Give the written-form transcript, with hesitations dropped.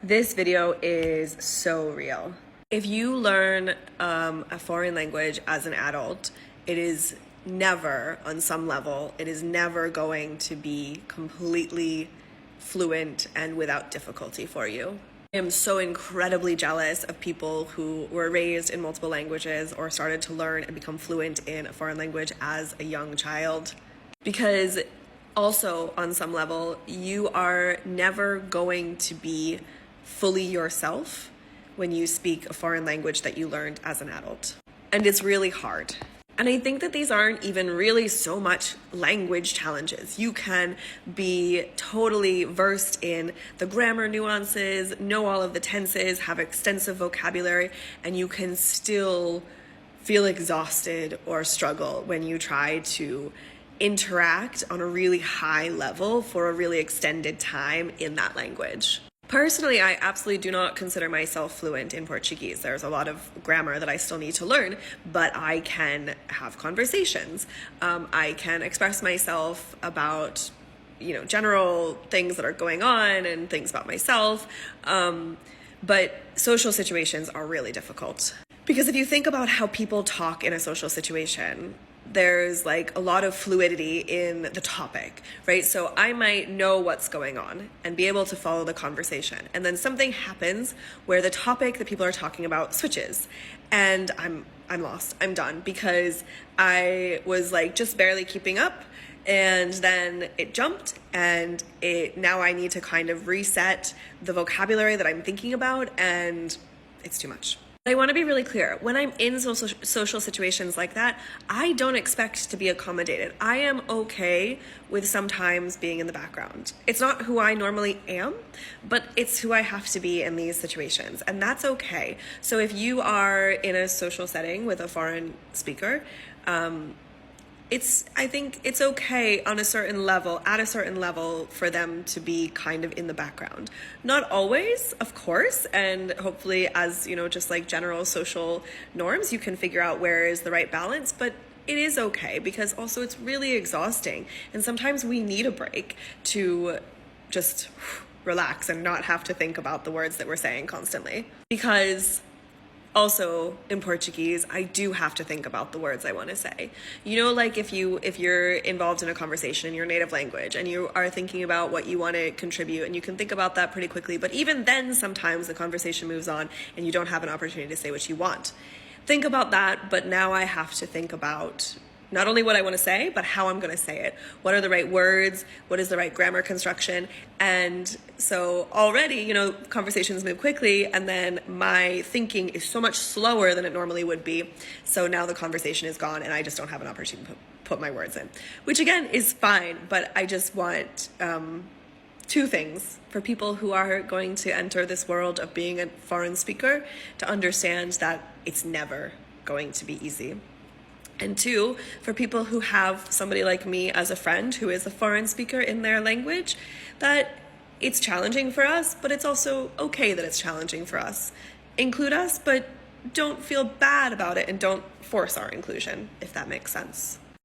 This video is so real. If you learn a foreign language as an adult, it is never, on some level, it is never going to be completely fluent and without difficulty for you. I am so incredibly jealous of people who were raised in multiple languages or started to learn and become fluent in a foreign language as a young child. Because also, on some level, you are never going to be fully yourself when you speak a foreign language that you learned as an adult. And it's really hard. And I think that these aren't even really so much language challenges. You can be totally versed in the grammar nuances, know all of the tenses, have extensive vocabulary, and you can still feel exhausted or struggle when you try to interact on a really high level for a really extended time in that language. Personally, I absolutely do not consider myself fluent in Portuguese. There's a lot of grammar that I still need to learn, but I can have conversations. I can express myself about, general things that are going on and things about myself. But social situations are really difficult. Because if you think about how people talk in a social situation, there's like a lot of fluidity in the topic, right? So I might know what's going on and be able to follow the conversation. And then something happens where the topic that people are talking about switches and I'm lost. I'm done because I was like just barely keeping up, and then it jumped and now I need to kind of reset the vocabulary that I'm thinking about, and it's too much. I want to be really clear. When I'm in social situations like that, I don't expect to be accommodated. I am okay with sometimes being in the background. It's not who I normally am, but it's who I have to be in these situations, and that's okay. So if you are in a social setting with a foreign speaker, I think it's okay on a certain level, at a certain level, for them to be kind of in the background. Not always, of course, and hopefully as, just like general social norms, you can figure out where is the right balance, but it is okay because also it's really exhausting. And sometimes we need a break to just relax and not have to think about the words that we're saying constantly. Because also, in Portuguese, I do have to think about the words I want to say. Like if you're involved in a conversation in your native language and you are thinking about what you want to contribute, and you can think about that pretty quickly, but even then sometimes the conversation moves on and you don't have an opportunity to say what you want. Think about that, but now I have to think about not only what I want to say, but how I'm going to say it. What are the right words? What is the right grammar construction? And so already, conversations move quickly, and then my thinking is so much slower than it normally would be. So now the conversation is gone and I just don't have an opportunity to put my words in, which again is fine. But I just want two things for people who are going to enter this world of being a foreign speaker to understand that it's never going to be easy. And two, for people who have somebody like me as a friend who is a foreign speaker in their language, that it's challenging for us, but it's also okay that it's challenging for us. Include us, but don't feel bad about it and don't force our inclusion, if that makes sense.